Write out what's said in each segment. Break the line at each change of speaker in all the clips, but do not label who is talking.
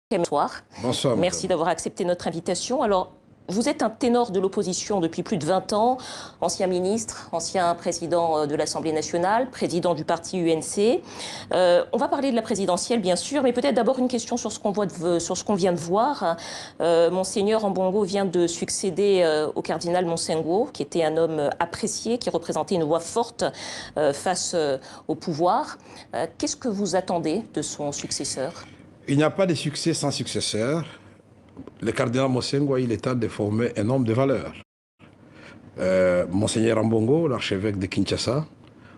Bonsoir.
Bonsoir.
Merci d'avoir accepté notre invitation. Alors, vous êtes un ténor de l'opposition depuis plus de 20 ans, ancien ministre, ancien président de l'Assemblée nationale, président du parti UNC. On va parler de la présidentielle, bien sûr, mais peut-être d'abord une question sur ce qu'on vient de voir. Monseigneur Ambongo vient de succéder au cardinal Monsengo, qui était un homme apprécié, qui représentait une voix forte face au pouvoir. Qu'est-ce que vous attendez de son successeur ?
Il n'y a pas de succès sans successeur. Le cardinal Monsengo il est temps de former un homme de valeur. Monseigneur Ambongo, l'archevêque de Kinshasa,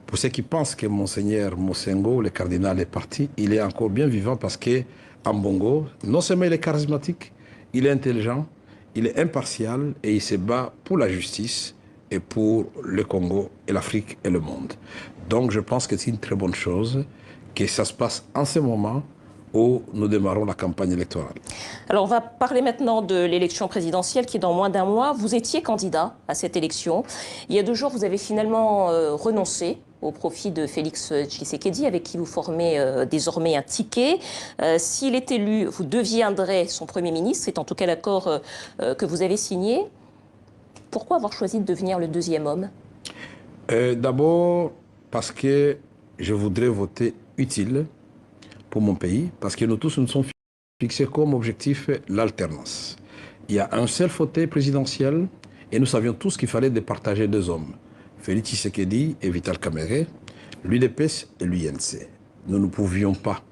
pour ceux qui pensent que Monseigneur Monsengo, le cardinal, est parti, il est encore bien vivant parce que Ambongo, non seulement il est charismatique, il est intelligent, il est impartial et il se bat pour la justice et pour le Congo et l'Afrique et le monde. Donc je pense que c'est une très bonne chose que ça se passe en ce moment où nous démarrons la campagne électorale.
Alors, on va parler maintenant de l'élection présidentielle qui est dans moins d'un mois. Vous étiez candidat à cette élection. Il y a 2 jours, vous avez finalement renoncé au profit de Félix Tshisekedi, avec qui vous formez désormais un ticket. S'il est élu, vous deviendrez son Premier ministre. C'est en tout cas l'accord que vous avez signé. Pourquoi avoir choisi de devenir le 2e homme ?
D'abord, parce que je voudrais voter utile pour mon pays, parce que nous tous nous sommes fixés comme objectif l'alternance. Il y a un seul fauteuil présidentiel et nous savions tous qu'il fallait départager 2 hommes, Félix Tshisekedi et Vital Kamerhe, l'UDPS et l'UNC. Nous ne pouvions pas,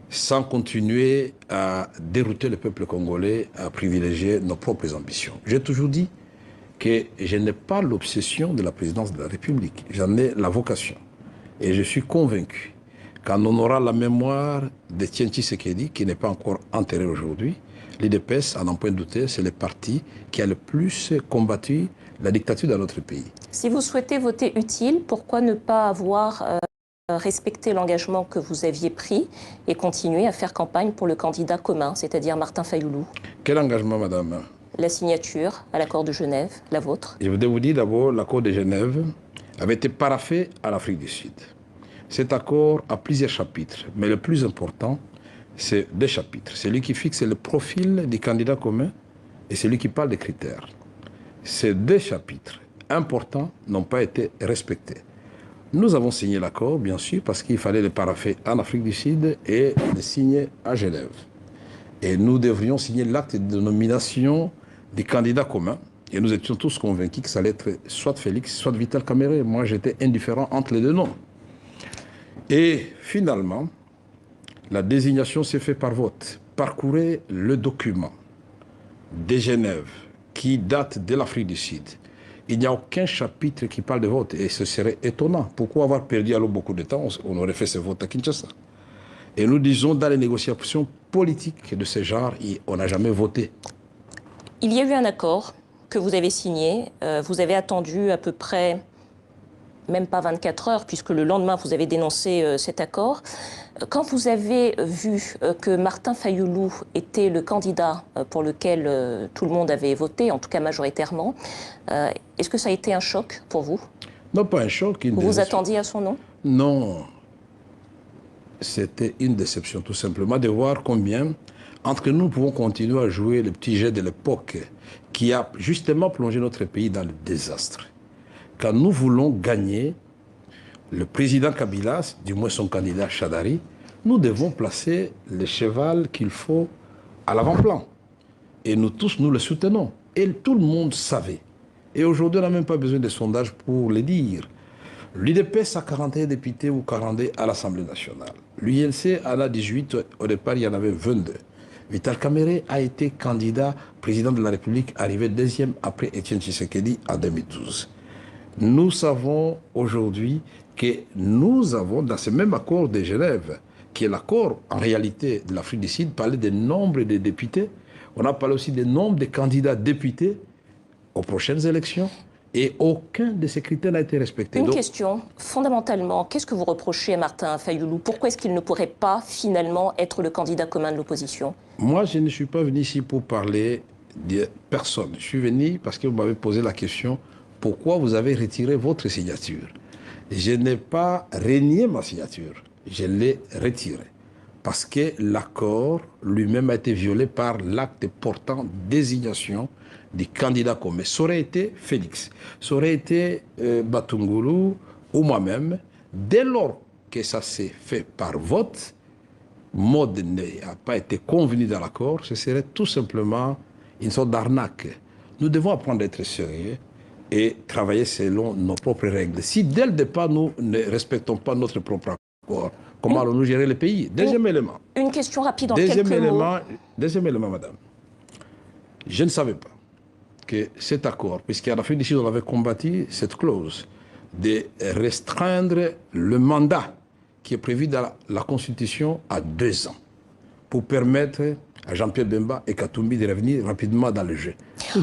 sans continuer à dérouter le peuple congolais, à privilégier nos propres ambitions. J'ai toujours dit que je n'ai pas l'obsession de la présidence de la République, j'en ai la vocation. Et je suis convaincu quand on aura la mémoire de Etienne Tshisekedi, qui n'est pas encore enterré aujourd'hui, l'UDPS, à n'en point douter, c'est le parti qui a le plus combattu la dictature dans notre pays.
Si vous souhaitez voter utile, pourquoi ne pas avoir respecté l'engagement que vous aviez pris et continuer à faire campagne pour le candidat commun, c'est-à-dire Martin Fayoulou?
Quel engagement, madame?
La signature à l'accord de Genève, la vôtre.
Je voudrais vous dire d'abord, l'accord de Genève avait été paraphé à l'Afrique du Sud. Cet accord a plusieurs chapitres, mais le plus important, c'est 2 chapitres. Celui qui fixe le profil du candidat commun et celui qui parle des critères. Ces 2 chapitres importants n'ont pas été respectés. Nous avons signé l'accord, bien sûr, parce qu'il fallait le parapher en Afrique du Sud et le signer à Genève. Et nous devrions signer l'acte de nomination du candidat commun. Et nous étions tous convaincus que ça allait être soit Félix, soit Vital Kamerhe. Moi, j'étais indifférent entre les 2 noms. Et finalement, la désignation s'est faite par vote. Parcourez le document de Genève qui date de l'Afrique du Sud. Il n'y a aucun chapitre qui parle de vote et ce serait étonnant. Pourquoi avoir perdu alors beaucoup de temps? On aurait fait ce vote à Kinshasa. Et nous disons dans les négociations politiques de ce genre, on n'a jamais voté.
Il y a eu un accord que vous avez signé. Vous avez attendu à peu près même pas 24 heures, puisque le lendemain, vous avez dénoncé cet accord. Quand vous avez vu que Martin Fayoulou était le candidat pour lequel tout le monde avait voté, en tout cas majoritairement, est-ce que ça a été un choc pour vous?
Non, pas un choc.
Vous vous attendiez à son nom?
Non. C'était une déception, tout simplement, de voir combien, entre nous, pouvons continuer à jouer le petit jeu de l'époque qui a justement plongé notre pays dans le désastre. Quand nous voulons gagner le président Kabila, du moins son candidat Chadari, nous devons placer le cheval qu'il faut à l'avant-plan. Et nous tous, nous le soutenons. Et tout le monde savait. Et aujourd'hui, on n'a même pas besoin de sondages pour le dire. L'UDPS a 41 députés ou 42 à l'Assemblée nationale. L'UNC en a 18, au départ, il y en avait 22. Vital Kamerhe a été candidat président de la République, arrivé 2e après Etienne Tshisekedi en 2012. Nous savons aujourd'hui que nous avons, dans ce même accord de Genève, qui est l'accord en réalité de l'Afrique du Sud, parlé du nombre de députés. On a parlé aussi du nombre de candidats députés aux prochaines élections. Et aucun de ces critères n'a été respecté.
Une question, fondamentalement, qu'est-ce que vous reprochez à Martin Fayoulou? Pourquoi est-ce qu'il ne pourrait pas finalement être le candidat commun de l'opposition?
Moi, je ne suis pas venu ici pour parler de personne. Je suis venu parce que vous m'avez posé la question, pourquoi vous avez retiré votre signature? Je n'ai pas renié ma signature, je l'ai retirée. parce que l'accord lui-même a été violé par l'acte portant désignation des candidats communs. Ça aurait été Félix, ça aurait été Batungulu ou moi-même. Dès lors que ça s'est fait par vote, mode n'a pas été convenu dans l'accord, ce serait tout simplement une sorte d'arnaque. Nous devons apprendre à être sérieux et travailler selon nos propres règles. Si dès le départ, nous ne respectons pas notre propre accord, comment allons-nous gérer le pays? Deuxième élément.
Une question rapide en quelques mots.
Deuxième élément, madame. Je ne savais pas que cet accord, puisqu'à la fin du on avait combattu cette clause de restreindre le mandat qui est prévu dans la Constitution à 2 ans pour permettre à Jean-Pierre Bemba et Katumbi de revenir rapidement dans le jeu.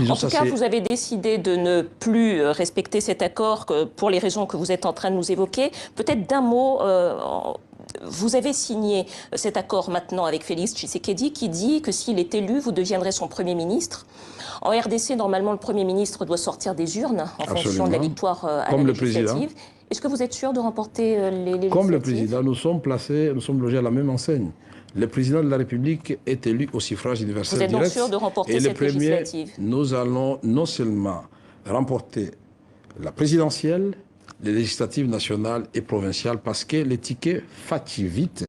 En tout cas, vous avez décidé de ne plus respecter cet accord pour les raisons que vous êtes en train de nous évoquer. Peut-être d'un mot, vous avez signé cet accord maintenant avec Félix Tshisekedi qui dit que s'il est élu, vous deviendrez son Premier ministre. En RDC, normalement, le Premier ministre doit sortir des urnes en fonction de la victoire à la législative. Est-ce que vous êtes sûr de remporter les législatives?
Comme le président, nous sommes logés à la même enseigne. Le président de la République est élu au suffrage universel direct.
Vous êtes donc sûr de remporter cette législative?
Nous allons non seulement remporter la présidentielle, les législatives nationales et provinciales, parce que les tickets Fativite,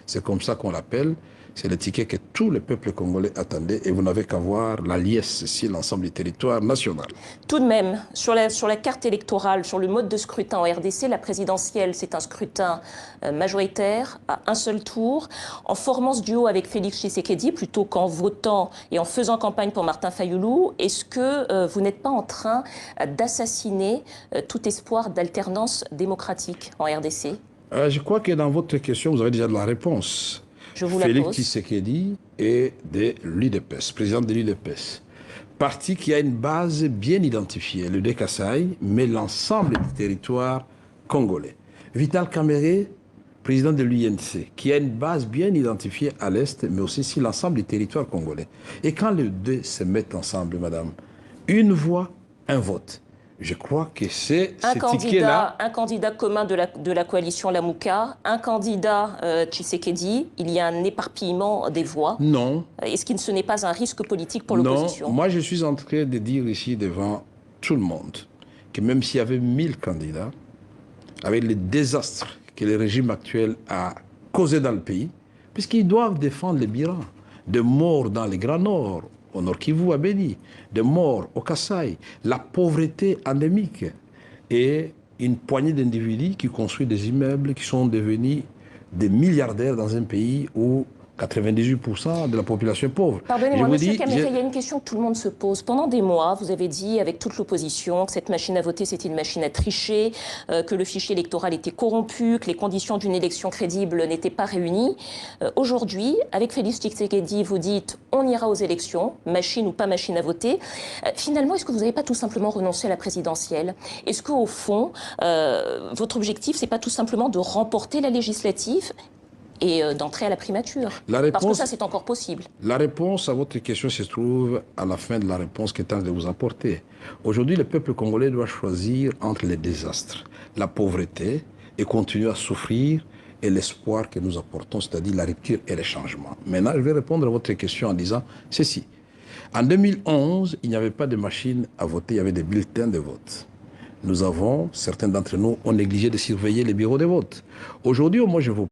c'est comme ça qu'on l'appelle, c'est le ticket que tous les peuples congolais attendaient et vous n'avez qu'à voir la liesse sur l'ensemble du territoire national.
Tout de même, sur la carte électorale, sur le mode de scrutin en RDC, la présidentielle, c'est un scrutin majoritaire à un seul tour. En formant ce duo avec Félix Tshisekedi, plutôt qu'en votant et en faisant campagne pour Martin Fayulu, est-ce que vous n'êtes pas en train d'assassiner tout espoir d'alternance démocratique en RDC?
Je crois que dans votre question, vous avez déjà de la réponse. Félix Tshisekedi est de l'UDPS, président de l'UDPS. Parti qui a une base bien identifiée, le Kasaï, mais l'ensemble du territoire congolais. Vital Kamerhe, président de l'UNC, qui a une base bien identifiée à l'Est, mais aussi sur l'ensemble du territoire congolais. Et quand les deux se mettent ensemble, madame, une voix, un vote. Je crois que c'est ce ticket-là.
Un candidat commun de la coalition Lamouka, un candidat Tshisekedi, il y a un éparpillement des voix.
Non.
Est-ce que ce n'est pas un risque politique pour l'opposition?
Non, moi je suis en train de dire ici devant tout le monde que même s'il y avait 1000 candidats, avec les désastres que le régime actuel a causés dans le pays, puisqu'ils doivent défendre les Birans, de morts dans les Grands Nord, au Nord Kivu, à Beni, de morts au Kasaï, la pauvreté endémique et une poignée d'individus qui construisent des immeubles qui sont devenus des milliardaires dans un pays où 98% de la population est pauvre.
Pardonnez-moi, monsieur Kamerhe, il y a une question que tout le monde se pose. Pendant des mois, vous avez dit, avec toute l'opposition, que cette machine à voter, c'était une machine à tricher, que le fichier électoral était corrompu, que les conditions d'une élection crédible n'étaient pas réunies. Aujourd'hui, avec Félix Tshisekedi, vous dites, on ira aux élections, machine ou pas machine à voter. Finalement, est-ce que vous n'avez pas tout simplement renoncé à la présidentielle? Est-ce qu'au fond, votre objectif, c'est pas tout simplement de remporter la législative et d'entrer à la primature? Parce que ça, c'est encore possible.
La réponse à votre question se trouve à la fin de la réponse que tente de vous apporter. Aujourd'hui, le peuple congolais doit choisir entre les désastres, la pauvreté, et continuer à souffrir, et l'espoir que nous apportons, c'est-à-dire la rupture et le changement. Maintenant, je vais répondre à votre question en disant ceci. En 2011, il n'y avait pas de machine à voter, il y avait des bulletins de vote. Nous avons, certains d'entre nous, ont négligé de surveiller les bureaux de vote. Aujourd'hui, moi, je vous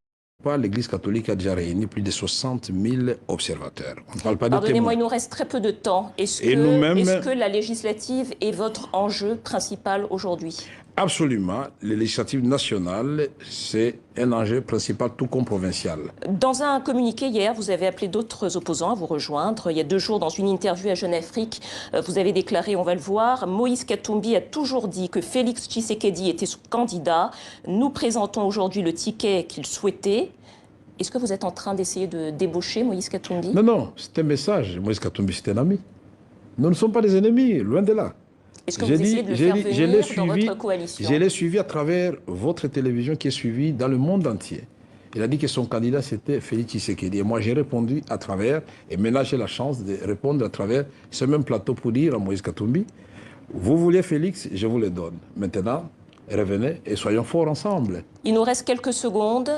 l'Église catholique a déjà réuni plus de 60 000 observateurs. On ne parle pas de témoins.
Pardonnez-moi, il nous reste très peu de temps. Est-ce que la législative est votre enjeu principal aujourd'hui?
Absolument. Les législatives nationales, c'est un enjeu principal, tout comme provincial.
Dans un communiqué hier, vous avez appelé d'autres opposants à vous rejoindre. Il y a 2 jours, dans une interview à Jeune Afrique, vous avez déclaré, on va le voir, Moïse Katumbi a toujours dit que Félix Tshisekedi était son candidat. Nous présentons aujourd'hui le ticket qu'il souhaitait. Est-ce que vous êtes en train d'essayer de débaucher Moïse Katumbi?
Non, non, c'est un message. Moïse Katumbi, c'est un ami. Nous ne sommes pas des ennemis, loin de là.
Est-ce que vous essayez de le faire venir dans votre coalition?
Je l'ai suivi à travers votre télévision qui est suivie dans le monde entier. Il a dit que son candidat, c'était Félix Tshisekedi. Et moi, j'ai répondu à travers, et maintenant j'ai la chance de répondre à travers ce même plateau pour dire à Moïse Katumbi, vous voulez Félix, je vous le donne. Maintenant, revenez et soyons forts ensemble.
Il nous reste quelques secondes.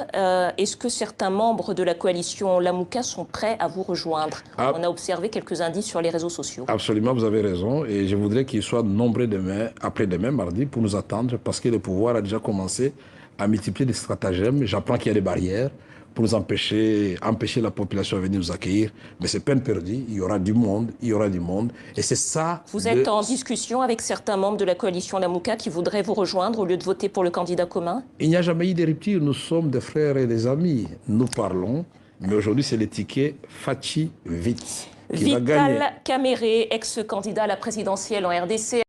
Est-ce que certains membres de la coalition Lamouka sont prêts à vous rejoindre? On a observé quelques indices sur les réseaux sociaux.
Absolument, vous avez raison. Et je voudrais qu'ils soient nombreux demain, après-demain, mardi, pour nous attendre, parce que le pouvoir a déjà commencé à multiplier des stratagèmes. J'apprends qu'il y a des barrières pour nous empêcher la population de venir nous accueillir. Mais c'est peine perdue, il y aura du monde, il y aura du monde. Et c'est ça...
Vous êtes en discussion avec certains membres de la coalition Lamouka qui voudraient vous rejoindre au lieu de voter pour le candidat commun?
Il n'y a jamais eu de rupture, nous sommes des frères et des amis. Nous parlons, mais aujourd'hui c'est le ticket Fachi Vite qui va gagner.
Vital Kamere, ex-candidat à la présidentielle en RDC.